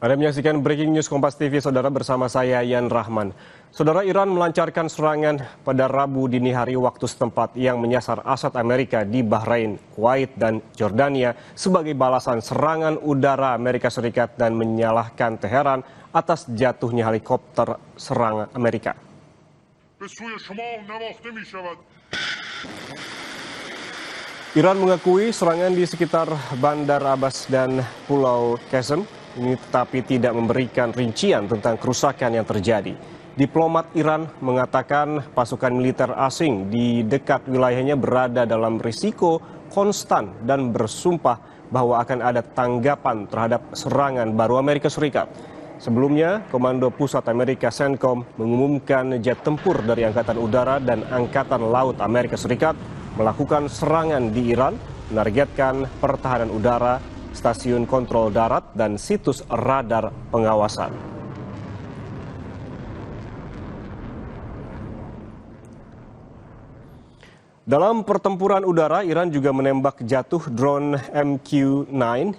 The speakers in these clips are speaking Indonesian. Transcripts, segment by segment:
Anda menyaksikan Breaking News Kompas TV, Saudara, bersama saya Yan Rahman. Saudara, Iran melancarkan serangan pada Rabu dini hari waktu setempat yang menyasar aset Amerika di Bahrain, Kuwait, dan Jordania sebagai balasan serangan udara Amerika Serikat dan menyalahkan Teheran atas jatuhnya helikopter serang Amerika. Iran mengakui serangan di sekitar Bandar Abbas dan Pulau Qasem ini tetapi tidak memberikan rincian tentang kerusakan yang terjadi. Diplomat Iran mengatakan pasukan militer asing di dekat wilayahnya berada dalam risiko konstan dan bersumpah bahwa akan ada tanggapan terhadap serangan baru Amerika Serikat. Sebelumnya, Komando Pusat Amerika CENTCOM mengumumkan jet tempur dari Angkatan Udara dan Angkatan Laut Amerika Serikat melakukan serangan di Iran, menargetkan pertahanan udara, stasiun kontrol darat, dan situs radar pengawasan. Dalam pertempuran udara, Iran juga menembak jatuh drone MQ-9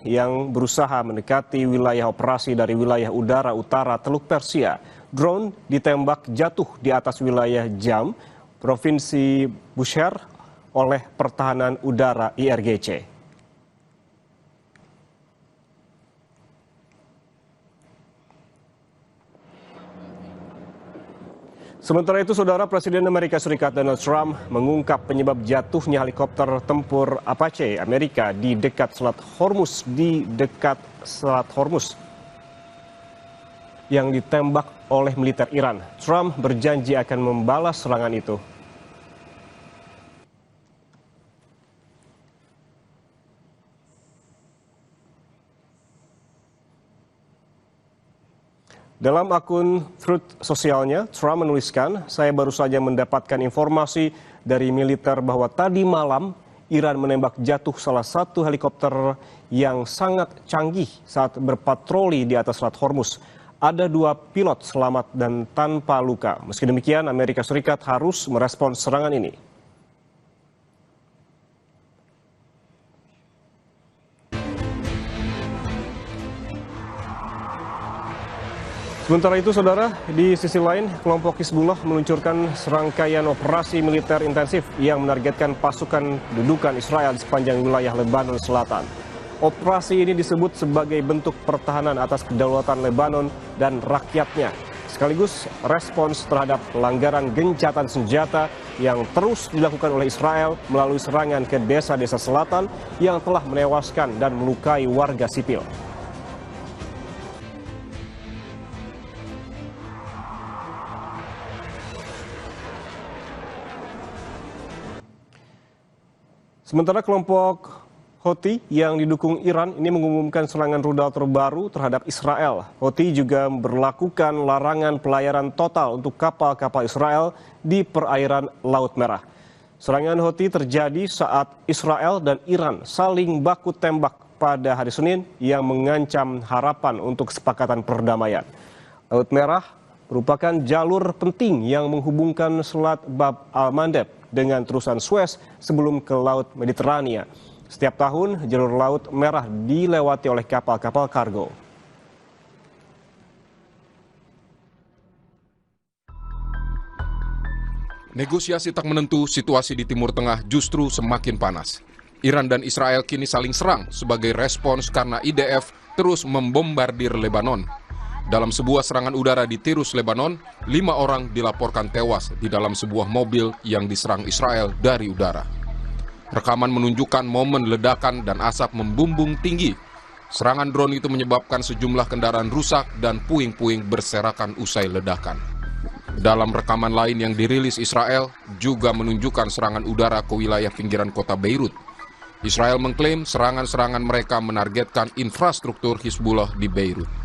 yang berusaha mendekati wilayah operasi dari wilayah udara utara Teluk Persia. Drone ditembak jatuh di atas wilayah Jam, Provinsi Bushehr oleh Pertahanan Udara IRGC. Sementara itu, Saudara, Presiden Amerika Serikat Donald Trump mengungkap penyebab jatuhnya helikopter tempur Apache Amerika di dekat Selat Hormuz yang ditembak oleh militer Iran. Trump berjanji akan membalas serangan itu. Dalam akun Truth sosialnya, Trump menuliskan, "Saya baru saja mendapatkan informasi dari militer bahwa tadi malam Iran menembak jatuh salah satu helikopter yang sangat canggih saat berpatroli di atas Selat Hormuz. Ada 2 pilot selamat dan tanpa luka. Meski demikian, Amerika Serikat harus merespons serangan ini." Sementara itu, Saudara, di sisi lain, kelompok Hizbullah meluncurkan serangkaian operasi militer intensif yang menargetkan pasukan dudukan Israel di sepanjang wilayah Lebanon Selatan. Operasi ini disebut sebagai bentuk pertahanan atas kedaulatan Lebanon dan rakyatnya, sekaligus respons terhadap pelanggaran gencatan senjata yang terus dilakukan oleh Israel melalui serangan ke desa-desa selatan yang telah menewaskan dan melukai warga sipil. Sementara kelompok Houthi yang didukung Iran ini mengumumkan serangan rudal terbaru terhadap Israel. Houthi juga berlakukan larangan pelayaran total untuk kapal-kapal Israel di perairan Laut Merah. Serangan Houthi terjadi saat Israel dan Iran saling baku tembak pada hari Senin yang mengancam harapan untuk kesepakatan perdamaian. Laut Merah merupakan jalur penting yang menghubungkan Selat Bab al-Mandeb dengan terusan Suez sebelum ke Laut Mediterania. Setiap tahun, jalur Laut Merah dilewati oleh kapal-kapal kargo. Negosiasi tak menentu, situasi di Timur Tengah justru semakin panas. Iran dan Israel kini saling serang sebagai respons karena IDF terus membombardir Lebanon. Dalam sebuah serangan udara di Tirus, Lebanon, 5 orang dilaporkan tewas di dalam sebuah mobil yang diserang Israel dari udara. Rekaman menunjukkan momen ledakan dan asap membumbung tinggi. Serangan drone itu menyebabkan sejumlah kendaraan rusak dan puing-puing berserakan usai ledakan. Dalam rekaman lain yang dirilis Israel juga menunjukkan serangan udara ke wilayah pinggiran kota Beirut. Israel mengklaim serangan-serangan mereka menargetkan infrastruktur Hizbullah di Beirut.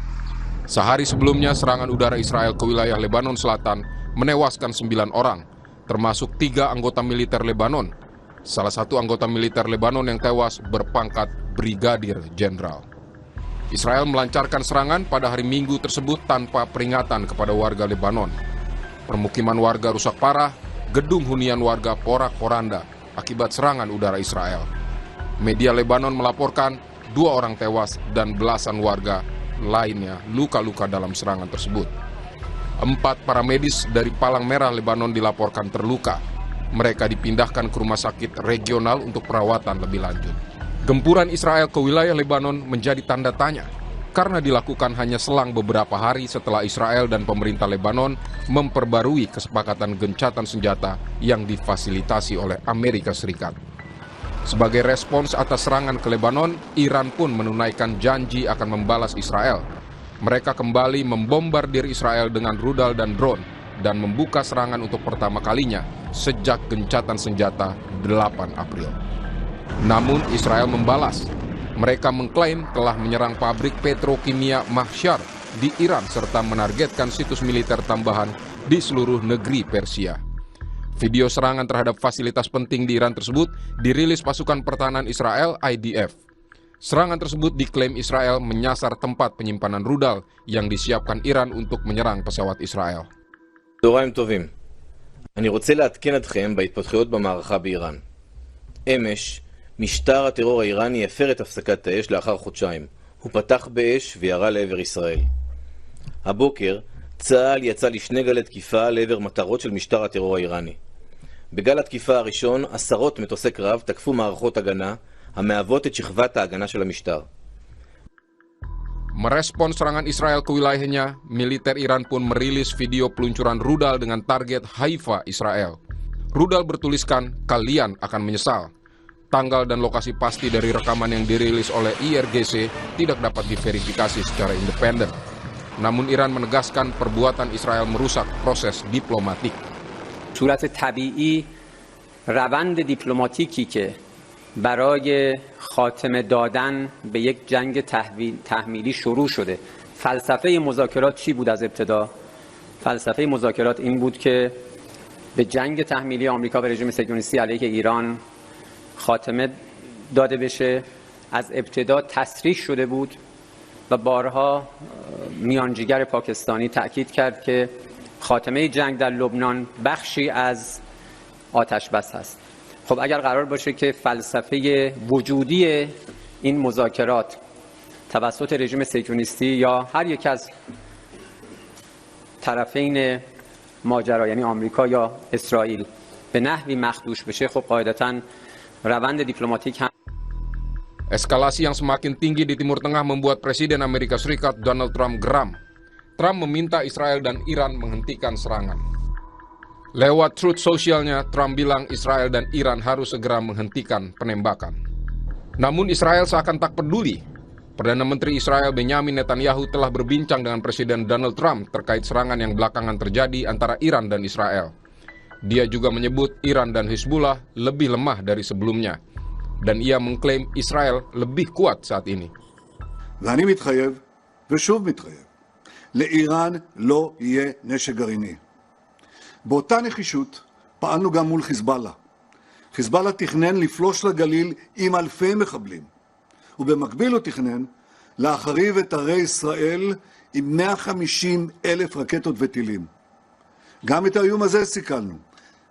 Sehari sebelumnya, serangan udara Israel ke wilayah Lebanon Selatan menewaskan 9 orang, termasuk 3 anggota militer Lebanon. Salah satu anggota militer Lebanon yang tewas berpangkat Brigadir Jenderal. Israel melancarkan serangan pada hari Minggu tersebut tanpa peringatan kepada warga Lebanon. Permukiman warga rusak parah, gedung hunian warga porak-poranda akibat serangan udara Israel. Media Lebanon melaporkan 2 orang tewas dan belasan warga lainnya luka-luka dalam serangan tersebut. 4 para medis dari Palang Merah Lebanon dilaporkan terluka. Mereka dipindahkan ke rumah sakit regional untuk perawatan lebih lanjut. Gempuran Israel ke wilayah Lebanon menjadi tanda tanya karena dilakukan hanya selang beberapa hari setelah Israel dan pemerintah Lebanon memperbarui kesepakatan gencatan senjata yang difasilitasi oleh Amerika Serikat. Sebagai respons atas serangan ke Lebanon, Iran pun menunaikan janji akan membalas Israel. Mereka kembali membombardir Israel dengan rudal dan drone dan membuka serangan untuk pertama kalinya sejak gencatan senjata 8 April. Namun Israel membalas. Mereka mengklaim telah menyerang pabrik petrokimia Mahshar di Iran serta menargetkan situs militer tambahan di seluruh negeri Persia. Video serangan terhadap fasilitas penting di Iran tersebut dirilis pasukan pertahanan Israel IDF. Serangan tersebut diklaim Israel menyasar tempat penyimpanan rudal yang disiapkan Iran untuk menyerang pesawat Israel. צהריים טובים. אני רוצה לעדכן אתכם בהתפתחויות במערכה באיראן. אמש, משטר הטרור האיראני הפר את הפסקת האש לאחר חודשיים. הוא פתח באש וירה לעבר ישראל. הבוקר, צה"ל יצא לשני גלי תקיפה לעבר מטרות של משטר הטרור האיראני. בגל התקיפה הראשון, עשרות מטוסי קרב תקפו מערכות הגנה, המהוות את שכבת ההגנה של המשטר. Merespons serangan Israel ke wilayahnya, militer Iran pun merilis video peluncuran rudal dengan target Haifa, Israel. Rudal bertuliskan, "Kalian akan menyesal." Tanggal dan lokasi pasti dari rekaman yang dirilis oleh IRGC tidak dapat diverifikasi secara independen. Namun Iran menegaskan perbuatan Israel merusak proses diplomatik. صورت طبیعی روند دیپلماتیکی که برای خاتمه دادن به یک جنگ تحمیلی شروع شده. فلسفه مذاکرات چی بود از ابتدا؟ فلسفه مذاکرات این بود که به جنگ تحمیلی آمریکا و رژیم صهیونیستی علیه ایران خاتمه داده بشه. از ابتدا تصریح شده بود و بارها میانجیگر پاکستانی تأکید کرد که خاتمه جنگ در لبنان بخشی از آتش بس هست. خب اگر قرار باشه که فلسفه وجودی این مذاکرات توسط رژیم صهیونیستی یا هر یک از طرفین ماجرا یعنی آمریکا یا اسرائیل به نحوی مخدوش بشه، خب قاعدتاً روند دیپلماتیک هم Eskalasi yang semakin tinggi di Timur Tengah membuat Presiden Amerika Serikat Donald Trump geram. Trump meminta Israel dan Iran menghentikan serangan. Lewat Truth Social-nya, Trump bilang Israel dan Iran harus segera menghentikan penembakan. Namun Israel seakan tak peduli. Perdana Menteri Israel Benjamin Netanyahu telah berbincang dengan Presiden Donald Trump terkait serangan yang belakangan terjadi antara Iran dan Israel. Dia juga menyebut Iran dan Hizbullah lebih lemah dari sebelumnya. Dan ia mengklaim Israel lebih kuat saat ini. ואני מתחייב, ושוב מתחייב, לאיראן לא יהיה נשק גרעיני. באותה נחישות פעלנו גם מול חיזבאללה. חיזבאללה תכנן לפלוש לגליל עם אלפי מחבלים, ובמקביל הוא תכנן להחריב את ערי ישראל עם 150,000 רקטות וטילים. גם את האיום הזה סיכלנו,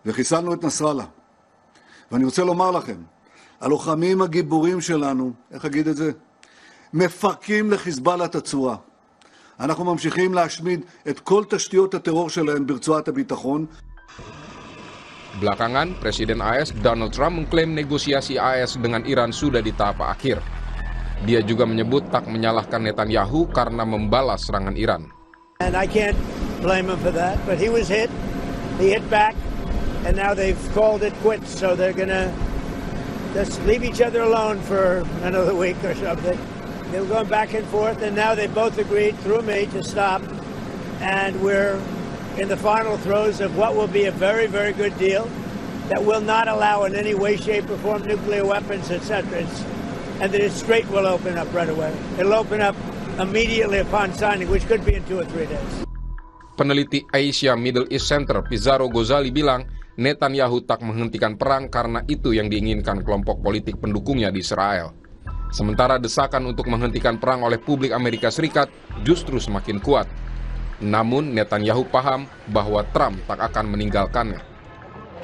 וחיסלנו את נסראללה. ואני רוצה לומר לכם, הלוחמים הגיבורים שלנו, איך אגיד את זה? מפרקים לחיזבאללה את הצורה. אנחנו ממשיכים להשמיד את כל תשתיות הטרור שלהם ברצועת הביטחון. Belakangan, Presiden AS Donald Trump mengklaim negosiasi AS dengan Iran sudah di tahap akhir. Dia juga menyebut tak menyalahkan Netanyahu karena membalas serangan Iran. And I can't blame him for that, but he was hit. He hit back, and now they've called it quits, so they're gonna just leave each other alone for another week or something. They were going back and forth, and now they both agreed through me to stop. And we're in the final throes of what will be a very, very good deal that will not allow in any way, shape, or form nuclear weapons, etc. And that its strait will open up right away. It'll open up immediately upon signing, which could be in 2 or 3 days. Peneliti Asia Middle East Center Pizarro Ghazali bilang Netanyahu tak menghentikan perang karena itu yang diinginkan kelompok politik pendukungnya di Israel. Sementara desakan untuk menghentikan perang oleh publik Amerika Serikat justru semakin kuat. Namun Netanyahu paham bahwa Trump tak akan meninggalkannya.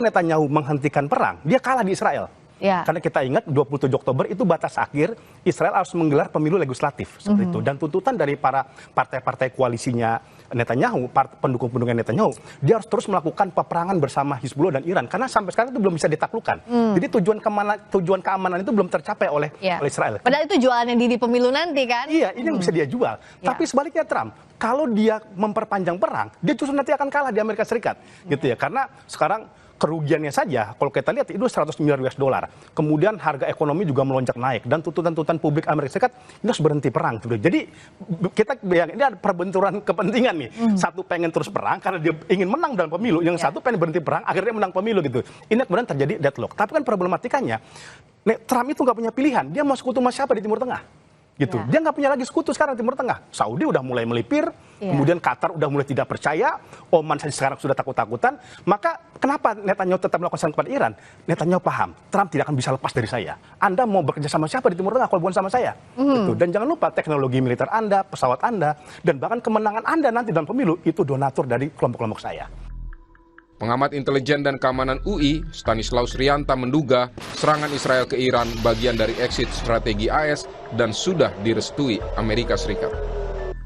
Netanyahu menghentikan perang, dia kalah di Israel. Ya. Karena kita ingat 27 Oktober itu batas akhir Israel harus menggelar pemilu legislatif seperti itu. Dan tuntutan dari para partai-partai koalisinya Netanyahu, pendukung-pendukung Netanyahu, dia harus terus melakukan peperangan bersama Hizbullah dan Iran karena sampai sekarang itu belum bisa ditaklukkan. Jadi tujuan keamanan itu belum tercapai oleh Israel. Padahal itu jualannya di pemilu nanti kan? Iya, ini yang bisa dia jual. Tapi sebaliknya Trump, kalau dia memperpanjang perang, dia justru nanti akan kalah di Amerika Serikat, gitu ya. Karena sekarang kerugiannya saja, kalau kita lihat itu 100 miliar US dollar. Kemudian harga ekonomi juga melonjak naik dan tuntutan-tuntutan publik Amerika Serikat ini harus berhenti perang. Jadi kita bayangin ini ada perbenturan kepentingan nih. Satu pengen terus perang karena dia ingin menang dalam pemilu, yang satu pengen berhenti perang akhirnya menang pemilu gitu. Ini kemudian terjadi deadlock. Tapi kan problematikanya, Trump itu nggak punya pilihan. Dia mau sekutu sama siapa di Timur Tengah? Gitu. Dia nggak punya lagi sekutu sekarang Timur Tengah. Saudi udah mulai melipir, kemudian Qatar udah mulai tidak percaya, Oman sekarang sudah takut-takutan. Maka kenapa Netanyahu tetap melakukan serangan kepada Iran? Netanyahu paham, Trump tidak akan bisa lepas dari saya. Anda mau bekerja sama siapa di Timur Tengah kalau bukan sama saya? Gitu. Dan jangan lupa teknologi militer Anda, pesawat Anda, dan bahkan kemenangan Anda nanti dalam pemilu itu donatur dari kelompok-kelompok saya. Pengamat intelijen dan keamanan UI, Stanislaus Rianta menduga serangan Israel ke Iran bagian dari exit strategi AS dan sudah direstui Amerika Serikat.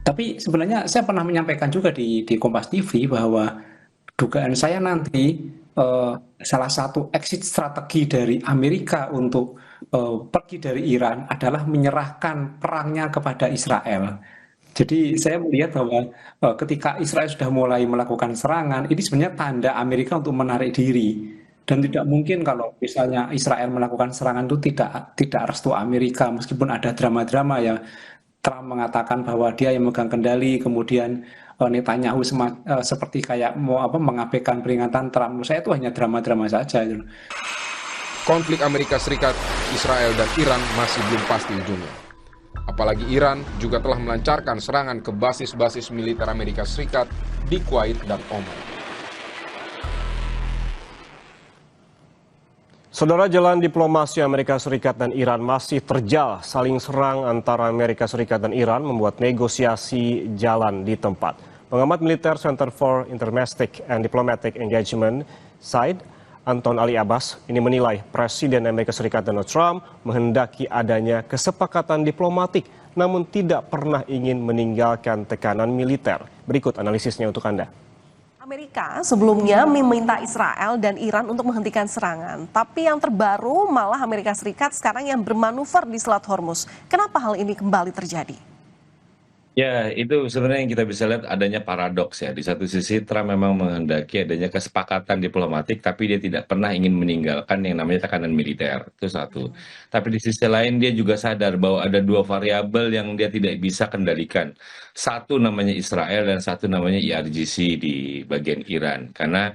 Tapi sebenarnya saya pernah menyampaikan juga di Kompas TV bahwa dugaan saya nanti salah satu exit strategi dari Amerika untuk pergi dari Iran adalah menyerahkan perangnya kepada Israel. Jadi saya melihat bahwa ketika Israel sudah mulai melakukan serangan, ini sebenarnya tanda Amerika untuk menarik diri. Dan tidak mungkin kalau misalnya Israel melakukan serangan itu tidak restu Amerika, meskipun ada drama-drama ya. Trump mengatakan bahwa dia yang megang kendali, kemudian Netanyahu seperti kayak mau mengabaikan peringatan Trump. Menurut saya itu hanya drama-drama saja. Konflik Amerika Serikat, Israel, dan Iran masih belum pasti ujungnya. Apalagi Iran juga telah melancarkan serangan ke basis-basis militer Amerika Serikat di Kuwait dan Oman. Saudara, jalan diplomasi Amerika Serikat dan Iran masih terjal. Saling serang antara Amerika Serikat dan Iran membuat negosiasi jalan di tempat. Pengamat militer Center for Intermestic and Diplomatic Engagement, SIDE, Anton Ali Abbas, ini menilai Presiden Amerika Serikat Donald Trump menghendaki adanya kesepakatan diplomatik, namun tidak pernah ingin meninggalkan tekanan militer. Berikut analisisnya untuk Anda. Amerika sebelumnya meminta Israel dan Iran untuk menghentikan serangan. Tapi yang terbaru malah Amerika Serikat sekarang yang bermanuver di Selat Hormuz. Kenapa hal ini kembali terjadi? Ya, itu sebenarnya yang kita bisa lihat adanya paradoks ya. Di satu sisi Trump memang menghendaki adanya kesepakatan diplomatik, tapi dia tidak pernah ingin meninggalkan yang namanya tekanan militer. Itu satu. Tapi di sisi lain dia juga sadar bahwa ada dua variabel yang dia tidak bisa kendalikan. Satu namanya Israel dan satu namanya IRGC di bagian Iran. Karena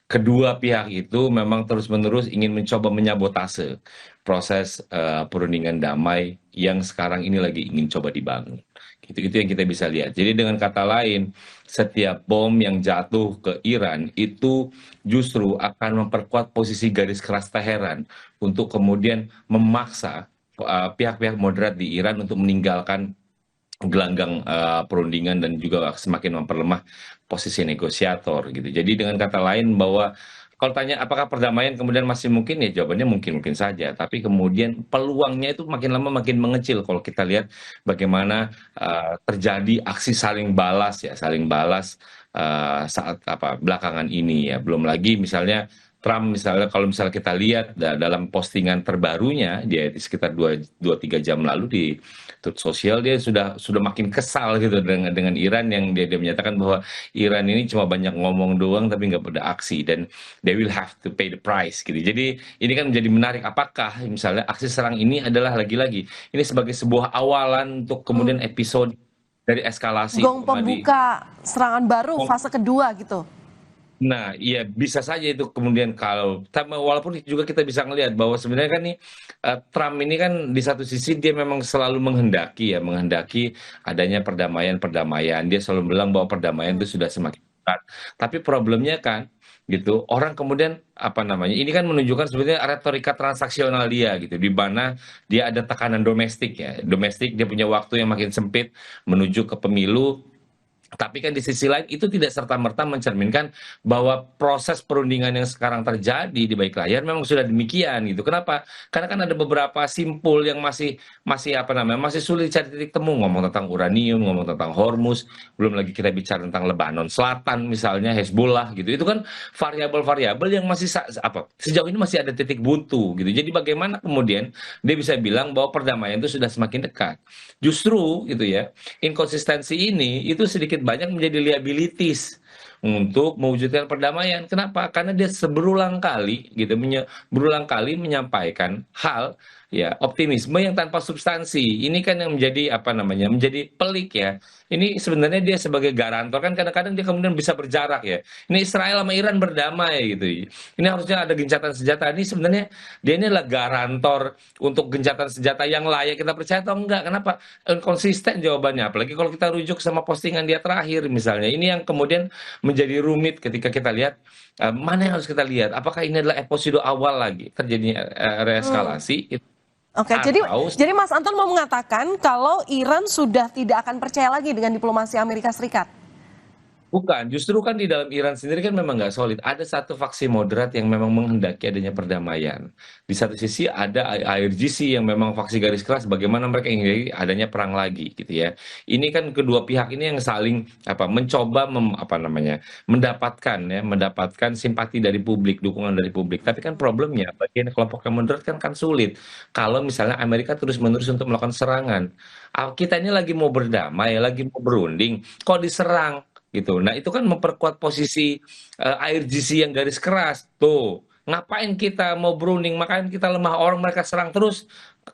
kedua pihak itu memang terus-menerus ingin mencoba menyabotase proses perundingan damai yang sekarang ini lagi ingin coba dibangun. Itu yang kita bisa lihat. Jadi dengan kata lain, setiap bom yang jatuh ke Iran itu justru akan memperkuat posisi garis keras Teheran untuk kemudian memaksa pihak-pihak moderat di Iran untuk meninggalkan gelanggang perundingan dan juga semakin memperlemah posisi negosiator gitu. Jadi dengan kata lain bahwa kalau tanya apakah perdamaian kemudian masih mungkin, ya jawabannya mungkin saja. Tapi kemudian peluangnya itu makin lama makin mengecil kalau kita lihat bagaimana terjadi aksi saling balas saat belakangan ini ya. Belum lagi misalnya Trump kalau misalnya kita lihat dalam postingan terbarunya dia sekitar 2-3 jam lalu di Truth Social, dia sudah makin kesal gitu dengan Iran yang dia menyatakan bahwa Iran ini cuma banyak ngomong doang tapi nggak pada aksi dan they will have to pay the price gitu. Jadi ini kan menjadi menarik, apakah misalnya aksi serang ini adalah lagi-lagi ini sebagai sebuah awalan untuk kemudian episode dari eskalasi Gong pembuka serangan baru fase kedua gitu. Nah, iya bisa saja itu kemudian walaupun juga kita bisa ngelihat bahwa sebenarnya kan nih Trump ini kan di satu sisi dia memang selalu menghendaki adanya perdamaian. Dia selalu bilang bahwa perdamaian itu sudah semakin dekat. Tapi problemnya kan gitu, orang kemudian ini kan menunjukkan sebenarnya retorika transaksional dia gitu, di mana dia ada tekanan domestik, dia punya waktu yang makin sempit menuju ke pemilu. Tapi kan di sisi lain itu tidak serta-merta mencerminkan bahwa proses perundingan yang sekarang terjadi di balik layar memang sudah demikian gitu. Kenapa? Karena kan ada beberapa simpul yang masih masih sulit cari titik temu. Ngomong tentang uranium, ngomong tentang Hormuz, belum lagi kita bicara tentang Lebanon Selatan misalnya, Hezbollah gitu. Itu kan variabel-variabel yang masih sejauh ini masih ada titik buntu gitu. Jadi bagaimana kemudian dia bisa bilang bahwa perdamaian itu sudah semakin dekat? Justru gitu ya, inkonsistensi ini itu sedikit banyak menjadi liabilities untuk mewujudkan perdamaian. Kenapa? Karena dia berulang kali menyampaikan hal ya optimisme yang tanpa substansi. Ini kan yang menjadi menjadi pelik ya. Ini sebenarnya dia sebagai garantor kan kadang-kadang dia kemudian bisa berjarak ya. Ini Israel sama Iran berdamai gitu. Ini harusnya ada gencatan senjata. Ini sebenarnya dia ini adalah garantor untuk gencatan senjata yang layak kita percaya atau enggak. Kenapa? Konsisten jawabannya. Apalagi kalau kita rujuk sama postingan dia terakhir misalnya. Ini yang kemudian menjadi rumit ketika kita lihat mana yang harus kita lihat. Apakah ini adalah episode awal lagi terjadinya reeskalasi? Oke, jadi Mas Anton mau mengatakan kalau Iran sudah tidak akan percaya lagi dengan diplomasi Amerika Serikat? Bukan, justru kan di dalam Iran sendiri kan memang nggak solid. Ada satu faksi moderat yang memang menghendaki adanya perdamaian. Di satu sisi ada IRGC yang memang faksi garis keras bagaimana mereka ingin adanya perang lagi gitu ya. Ini kan kedua pihak ini yang saling mencoba mendapatkan simpati dari publik, dukungan dari publik. Tapi kan problemnya bagian kelompok yang moderat kan sulit. Kalau misalnya Amerika terus-menerus untuk melakukan serangan. Kita ini lagi mau berdamai, lagi mau berunding, kok diserang? Gitu. Nah itu kan memperkuat posisi IRGC yang garis keras. Tuh, ngapain kita mau berunding, makanya kita lemah, orang mereka serang terus,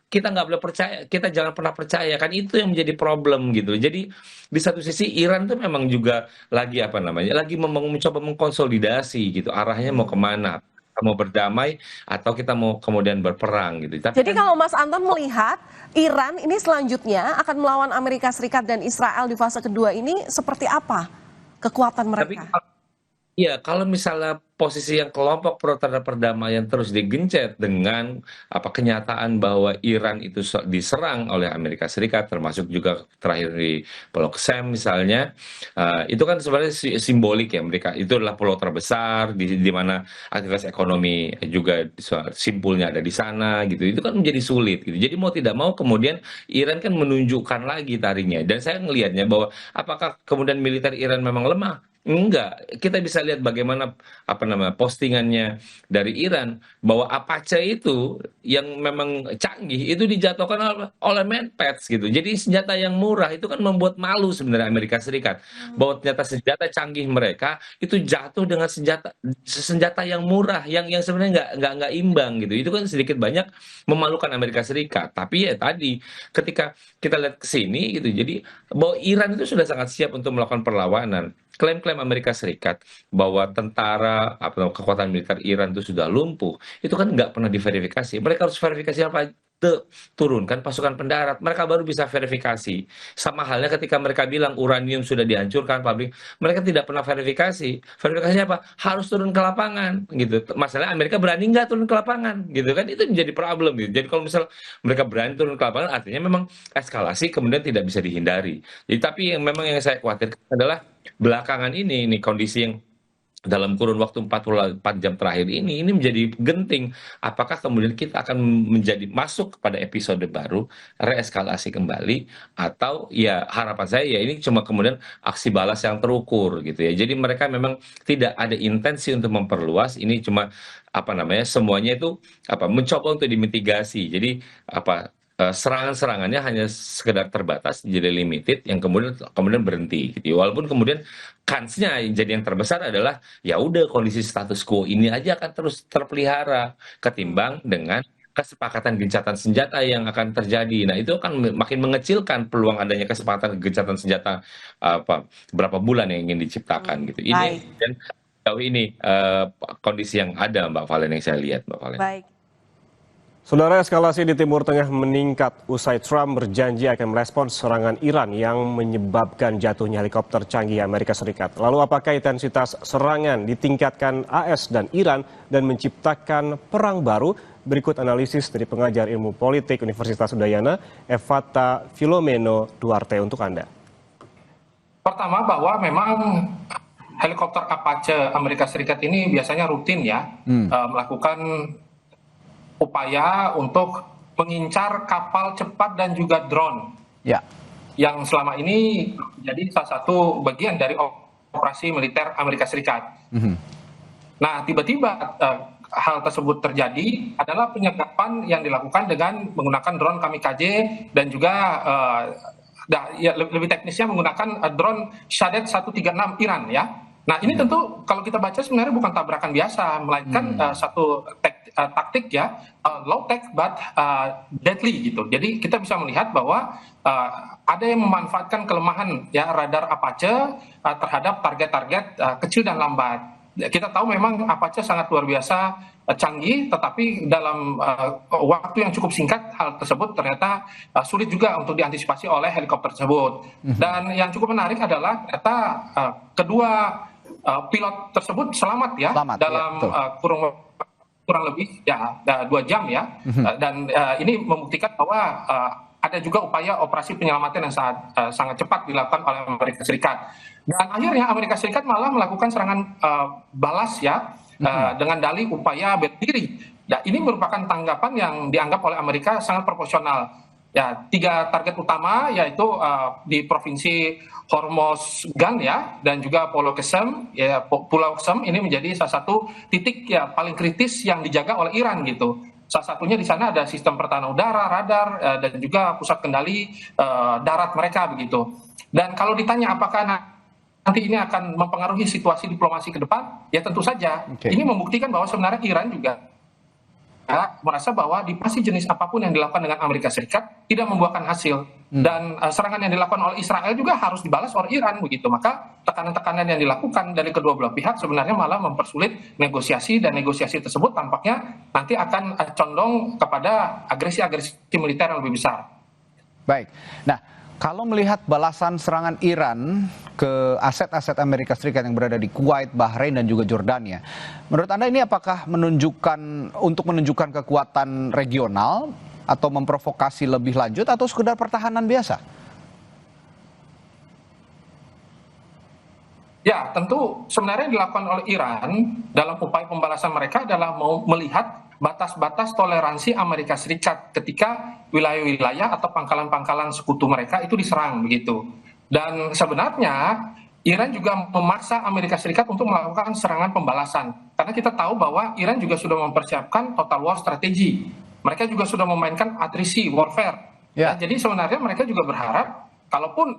kita nggak boleh percaya, kita jangan pernah percaya, kan itu yang menjadi problem gitu. Jadi di satu sisi Iran tuh memang juga lagi lagi mencoba mengkonsolidasi gitu, arahnya mau kemana, kita mau berdamai atau kita mau kemudian berperang gitu. Jadi kalau Mas Anton melihat Iran ini selanjutnya akan melawan Amerika Serikat dan Israel di fase kedua ini seperti apa kekuatan mereka? Kalau misalnya posisi yang kelompok pro terhadap perdamaian terus digencet dengan kenyataan bahwa Iran itu diserang oleh Amerika Serikat, termasuk juga terakhir di Pulau Qasem misalnya, itu kan sebenarnya simbolik ya, mereka itu adalah pulau terbesar di mana aktivitas ekonomi juga simpulnya ada di sana gitu. Itu kan menjadi sulit gitu. Jadi mau tidak mau kemudian Iran kan menunjukkan lagi taringnya, dan saya melihatnya bahwa apakah kemudian militer Iran memang lemah? Enggak, kita bisa lihat bagaimana postingannya dari Iran bahwa Apache itu yang memang canggih itu dijatuhkan oleh Manpads gitu. Jadi senjata yang murah itu kan membuat malu sebenarnya Amerika Serikat bahwa ternyata senjata canggih mereka itu jatuh dengan senjata yang murah yang sebenarnya nggak imbang gitu. Itu kan sedikit banyak memalukan Amerika Serikat. Tapi ya tadi ketika kita lihat ke sini gitu, jadi bahwa Iran itu sudah sangat siap untuk melakukan perlawanan. Klaim-klaim Amerika Serikat bahwa tentara kekuatan militer Iran itu sudah lumpuh, itu kan nggak pernah diverifikasi. Mereka harus verifikasi apa? Turunkan pasukan pendarat, mereka baru bisa verifikasi. Sama halnya ketika mereka bilang uranium sudah dihancurkan pabrik, mereka tidak pernah verifikasi. Verifikasinya apa? Harus turun ke lapangan gitu. Masalahnya Amerika berani nggak turun ke lapangan gitu kan? Itu menjadi problem gitu. Jadi kalau misal mereka berani turun ke lapangan, artinya memang eskalasi kemudian tidak bisa dihindari. Jadi tapi yang saya khawatirkan adalah belakangan ini kondisi yang dalam kurun waktu 44 jam terakhir ini menjadi genting. Apakah kemudian kita akan masuk kepada episode baru, reeskalasi kembali, atau ya harapan saya ya ini cuma kemudian aksi balas yang terukur gitu ya. Jadi mereka memang tidak ada intensi untuk memperluas, ini cuma semuanya itu mencoba untuk dimitigasi. Jadi serangan-serangannya hanya sekedar terbatas, jadi limited, yang kemudian berhenti gitu. Walaupun kemudian kansnya jadi yang terbesar adalah ya udah kondisi status quo ini aja akan terus terpelihara ketimbang dengan kesepakatan gencatan senjata yang akan terjadi. Nah, itu akan makin mengecilkan peluang adanya kesepakatan gencatan senjata berapa bulan yang ingin diciptakan gitu. Ini dan jauh ini kondisi yang ada Mbak Valen yang saya lihat, Mbak Valen. Baik. Saudara, eskalasi di Timur Tengah meningkat usai Trump berjanji akan merespons serangan Iran yang menyebabkan jatuhnya helikopter canggih Amerika Serikat. Lalu apakah intensitas serangan ditingkatkan AS dan Iran dan menciptakan perang baru? Berikut analisis dari pengajar ilmu politik Universitas Udayana, Evata Filomeno Duarte untuk Anda. Pertama bahwa memang helikopter Apache Amerika Serikat ini biasanya rutin ya melakukan upaya untuk mengincar kapal cepat dan juga drone. Ya. Yang selama ini jadi salah satu bagian dari operasi militer Amerika Serikat. Nah, tiba-tiba hal tersebut terjadi adalah penyergapan yang dilakukan dengan menggunakan drone kamikaze dan juga lebih teknisnya menggunakan drone Shahed 136 Iran ya. Nah, ini tentu kalau kita baca sebenarnya bukan tabrakan biasa, melainkan satu taktik ya, low tech but deadly gitu. Jadi kita bisa melihat bahwa ada yang memanfaatkan kelemahan ya radar Apache terhadap target-target kecil dan lambat. Kita tahu memang Apache sangat luar biasa canggih, tetapi dalam waktu yang cukup singkat hal tersebut ternyata sulit juga untuk diantisipasi oleh helikopter tersebut. Dan yang cukup menarik adalah ternyata kedua pilot tersebut selamat ya dalam kurang lebih ya 2 jam ya. Dan ini membuktikan bahwa ada juga upaya operasi penyelamatan yang sangat cepat dilakukan oleh Amerika Serikat. Dan akhirnya Amerika Serikat malah melakukan serangan balas ya dengan dalih upaya bela diri. Ya, ini merupakan tanggapan yang dianggap oleh Amerika sangat proporsional. Ya, 3 target utama yaitu di provinsi Hormozgan ya dan juga Pulau Qesem ya, Pulau Qesem ini menjadi salah satu titik ya paling kritis yang dijaga oleh Iran gitu. Salah satunya di sana ada sistem pertahanan udara, radar dan juga pusat kendali darat mereka begitu. Dan kalau ditanya apakah nanti ini akan mempengaruhi situasi diplomasi ke depan, ya tentu saja. Ini membuktikan bahwa sebenarnya Iran juga merasa bahwa diplomasi jenis apapun yang dilakukan dengan Amerika Serikat tidak membuahkan hasil. Dan serangan yang dilakukan oleh Israel juga harus dibalas oleh Iran begitu. Maka tekanan-tekanan yang dilakukan dari kedua belah pihak sebenarnya malah mempersulit negosiasi, dan negosiasi tersebut tampaknya nanti akan condong kepada agresi-agresi militer yang lebih besar. Baik. Nah, kalau melihat balasan serangan Iran ke aset-aset Amerika Serikat yang berada di Kuwait, Bahrain, dan juga Jordania, menurut Anda ini apakah menunjukkan kekuatan regional atau memprovokasi lebih lanjut atau sekedar pertahanan biasa? Ya, tentu sebenarnya yang dilakukan oleh Iran dalam upaya pembalasan mereka adalah mau melihat batas-batas toleransi Amerika Serikat ketika wilayah-wilayah atau pangkalan-pangkalan sekutu mereka itu diserang begitu. Dan sebenarnya Iran juga memaksa Amerika Serikat untuk melakukan serangan pembalasan. Karena kita tahu bahwa Iran juga sudah mempersiapkan total war strategi. Mereka juga sudah memainkan atrisi, warfare. Ya, jadi sebenarnya mereka juga berharap kalaupun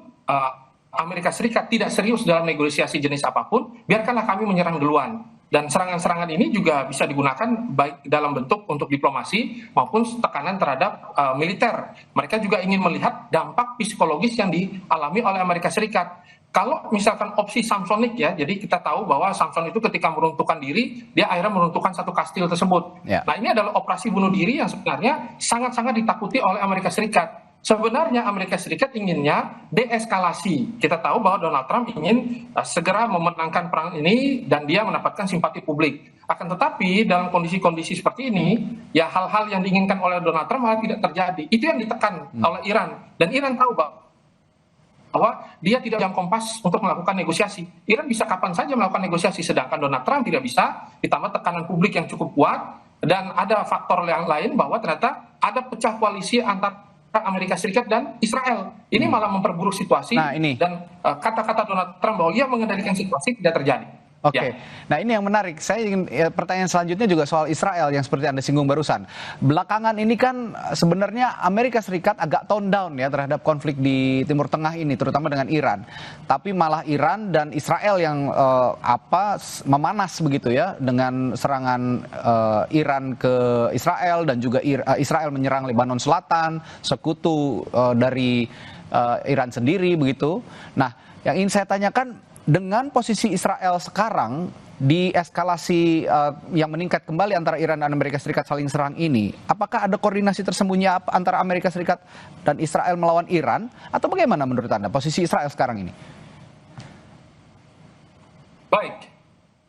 Amerika Serikat tidak serius dalam negosiasi jenis apapun, biarkanlah kami menyerang duluan. Dan serangan-serangan ini juga bisa digunakan baik dalam bentuk untuk diplomasi maupun tekanan terhadap militer. Mereka juga ingin melihat dampak psikologis yang dialami oleh Amerika Serikat. Kalau misalkan opsi Samsonic ya, jadi kita tahu bahwa Samson itu ketika meruntuhkan diri, dia akhirnya meruntuhkan satu kastil tersebut. Nah, ini adalah operasi bunuh diri yang sebenarnya sangat-sangat ditakuti oleh Amerika Serikat. Sebenarnya Amerika Serikat inginnya deeskalasi. Kita tahu bahwa Donald Trump ingin segera memenangkan perang ini dan dia mendapatkan simpati publik. Akan tetapi dalam kondisi-kondisi seperti ini, ya hal-hal yang diinginkan oleh Donald Trump tidak terjadi. Itu yang ditekan oleh Iran. Dan Iran tahu bahwa dia tidak yang kompas untuk melakukan negosiasi. Iran bisa kapan saja melakukan negosiasi, sedangkan Donald Trump tidak bisa, ditambah tekanan publik yang cukup kuat, dan ada faktor yang lain bahwa ternyata ada pecah koalisi antar Amerika Serikat dan Israel. Ini malah memperburuk situasi, dan kata-kata Donald Trump bahwa ia mengendalikan situasi tidak terjadi. Oke. Nah, ini yang menarik. Saya ingin pertanyaan selanjutnya juga soal Israel yang seperti Anda singgung barusan. Belakangan ini kan sebenarnya Amerika Serikat agak tone down ya terhadap konflik di Timur Tengah ini, terutama dengan Iran. Tapi malah Iran dan Israel yang memanas begitu ya dengan serangan Iran ke Israel, dan juga Israel menyerang Lebanon Selatan, sekutu dari Iran sendiri begitu. Nah, yang ingin saya tanyakan, dengan posisi Israel sekarang di eskalasi yang meningkat kembali antara Iran dan Amerika Serikat saling serang ini, apakah ada koordinasi tersembunyi antara Amerika Serikat dan Israel melawan Iran, atau bagaimana menurut Anda posisi Israel sekarang ini? Baik,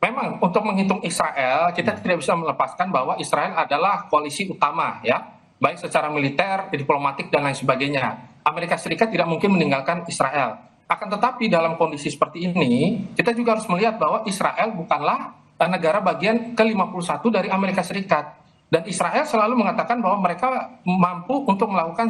memang untuk menghitung Israel kita tidak bisa melepaskan bahwa Israel adalah koalisi utama ya, baik secara militer, diplomatik dan lain sebagainya. Amerika Serikat tidak mungkin meninggalkan Israel. Akan tetapi dalam kondisi seperti ini, kita juga harus melihat bahwa Israel bukanlah negara bagian ke-51 dari Amerika Serikat. Dan Israel selalu mengatakan bahwa mereka mampu untuk melakukan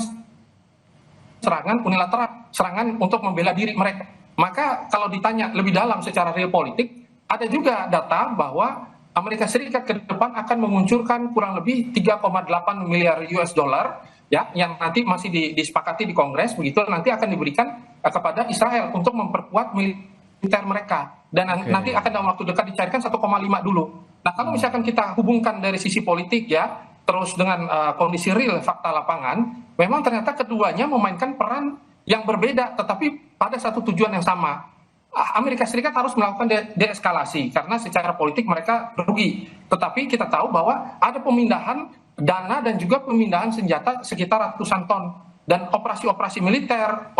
serangan unilateral, serangan untuk membela diri mereka. Maka kalau ditanya lebih dalam secara real politik, ada juga data bahwa Amerika Serikat ke depan akan menguncurkan kurang lebih 3,8 miliar US dollar ya, yang nanti masih disepakati di Kongres, begitu nanti akan diberikan kepada Israel untuk memperkuat militer mereka. Dan nanti akan dalam waktu dekat dicarikan 1,5 dulu. Nah, kalau misalkan kita hubungkan dari sisi politik ya, terus dengan kondisi real fakta lapangan, memang ternyata keduanya memainkan peran yang berbeda, tetapi pada satu tujuan yang sama. Amerika Serikat harus melakukan deeskalasi karena secara politik mereka rugi. Tetapi kita tahu bahwa ada pemindahan dana dan juga pemindahan senjata sekitar ratusan ton. Dan operasi-operasi militer,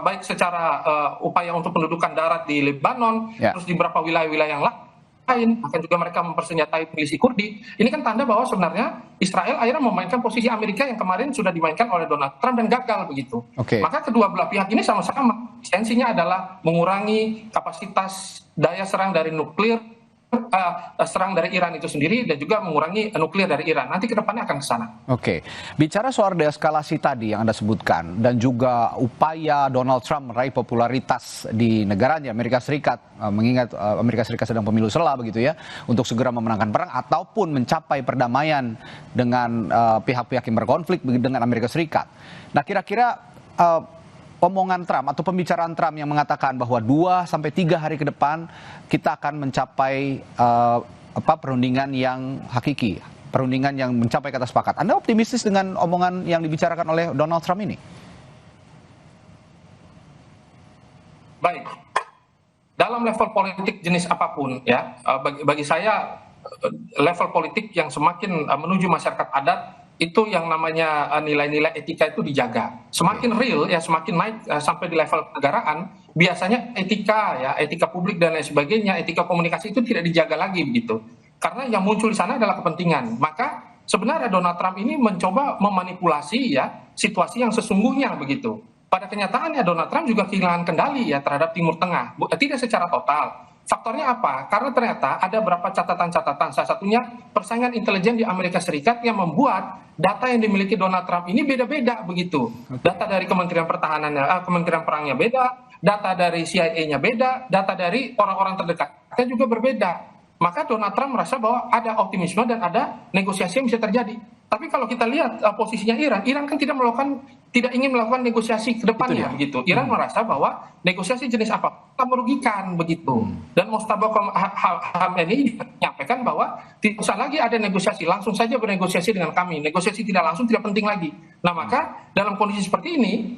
baik secara upaya untuk pendudukan darat di Lebanon, terus di beberapa wilayah-wilayah yang lain, bahkan juga mereka mempersenjatai milisi Kurdi. Ini kan tanda bahwa sebenarnya Israel akhirnya memainkan posisi Amerika yang kemarin sudah dimainkan oleh Donald Trump dan gagal begitu. Maka kedua belah pihak ini sama-sama esensinya adalah mengurangi kapasitas daya serang dari nuklir, serang dari Iran itu sendiri, dan juga mengurangi nuklir dari Iran. Nanti ke depannya akan ke sana. Bicara soal deeskalasi tadi yang Anda sebutkan, dan juga upaya Donald Trump meraih popularitas di negaranya, Amerika Serikat, mengingat Amerika Serikat sedang pemilu sela begitu ya, untuk segera memenangkan perang ataupun mencapai perdamaian dengan pihak-pihak yang berkonflik dengan Amerika Serikat. Nah, kira-kira omongan Trump atau pembicaraan Trump yang mengatakan bahwa 2-3 hari ke depan kita akan mencapai perundingan yang hakiki, perundingan yang mencapai kata sepakat. Anda optimistis dengan omongan yang dibicarakan oleh Donald Trump ini? Baik, dalam level politik jenis apapun ya, bagi saya level politik yang semakin menuju masyarakat adat, itu yang namanya nilai-nilai etika itu dijaga. Semakin real ya, semakin naik sampai di level kenegaraan, biasanya etika publik dan lain sebagainya, etika komunikasi itu tidak dijaga lagi begitu. Karena yang muncul di sana adalah kepentingan. Maka sebenarnya Donald Trump ini mencoba memanipulasi ya situasi yang sesungguhnya begitu. Pada kenyataannya Donald Trump juga kehilangan kendali ya terhadap Timur Tengah, tidak secara total. Faktornya apa? Karena ternyata ada beberapa catatan-catatan, salah satunya persaingan intelijen di Amerika Serikat yang membuat data yang dimiliki Donald Trump ini beda-beda begitu. Data dari Kementerian Pertahanannya, Kementerian Perangnya beda, data dari CIA-nya beda, data dari orang-orang terdekatnya juga berbeda. Maka Donald Trump merasa bahwa ada optimisme dan ada negosiasi yang bisa terjadi. Tapi kalau kita lihat posisinya Iran kan tidak ingin melakukan negosiasi ke depannya begitu. Iran merasa bahwa negosiasi jenis apa tak merugikan begitu. Dan Mojtaba Khamenei menyampaikan bahwa tidak usah lagi ada negosiasi, langsung saja bernegosiasi dengan kami. Negosiasi tidak langsung tidak penting lagi. Nah, maka dalam kondisi seperti ini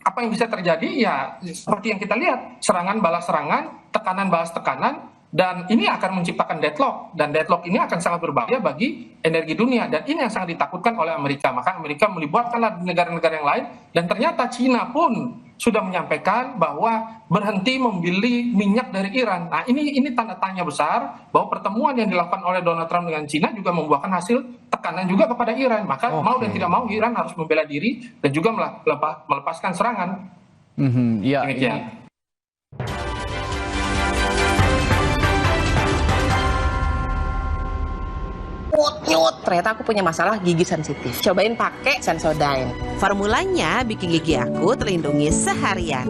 apa yang bisa terjadi ya seperti yang kita lihat, serangan balas serangan, tekanan balas tekanan. Dan ini akan menciptakan deadlock, dan deadlock ini akan sangat berbahaya bagi energi dunia, dan ini yang sangat ditakutkan oleh Amerika. Maka Amerika melibatkanlah negara-negara yang lain, dan ternyata Cina pun sudah menyampaikan bahwa berhenti membeli minyak dari Iran. Nah, ini tanda tanya besar bahwa pertemuan yang dilakukan oleh Donald Trump dengan Cina juga membuahkan hasil tekanan juga kepada Iran. Maka mau dan tidak mau Iran harus membela diri dan juga melepaskan serangan. Demikian. Nyut, ternyata aku punya masalah gigi sensitif. Cobain pakai Sensodyne. Formulanya bikin gigi aku terlindungi seharian.